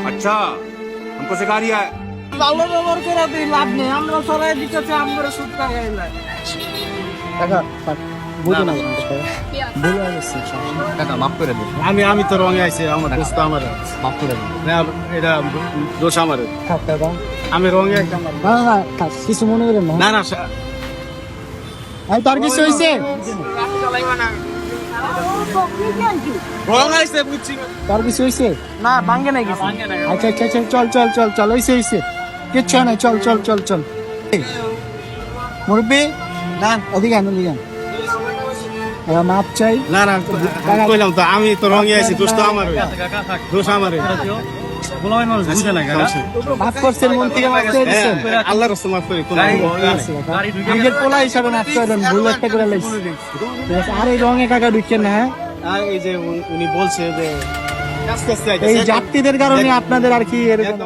अच्छा हमको सिखा दिया है ভালো ব্যবহার করে দিই লাভ নেই আমরা সবাই দিতেছে আমরা সুদ খাইলাই কাকা বুঝো না ভুল হয়ে গেছে কাকা মাফ করে দিন আমি তো রঙে আইছি আমার দোস্ত আমার মাফ করে দিন এটা দোষ আমার আমি রঙে একদম না না কিছু মনে করেন না না আর তার কিছু হইছে রং আইছে বুঝছি তার কিছু হইছে না ভাঙে নাই কিছু আচ্ছা আচ্ছা আচ্ছা চল চল চল চল হইছে হইছে কিচ্ছু না চল চল চল চল মুরব্বি না ওদিকে আনো ওদিকে মাপ চাই না না কইলাম তো আমি তো রঙে আছি দোষ তো আমার দোষ আমার মাফ করছেন মন থেকে মাফ করে দিচ্ছেন আল্লাহর রাস্তা মাফ করি নিজের পোলা হিসাবে মাফ করেন ভুল একটা করে লাইছি আর এই রঙে কাকা ঢুকছেন না হ্যাঁ আর এই যে উনি বলছে যে এই যাত্রীদের কারণে আপনাদের আর কি এরকম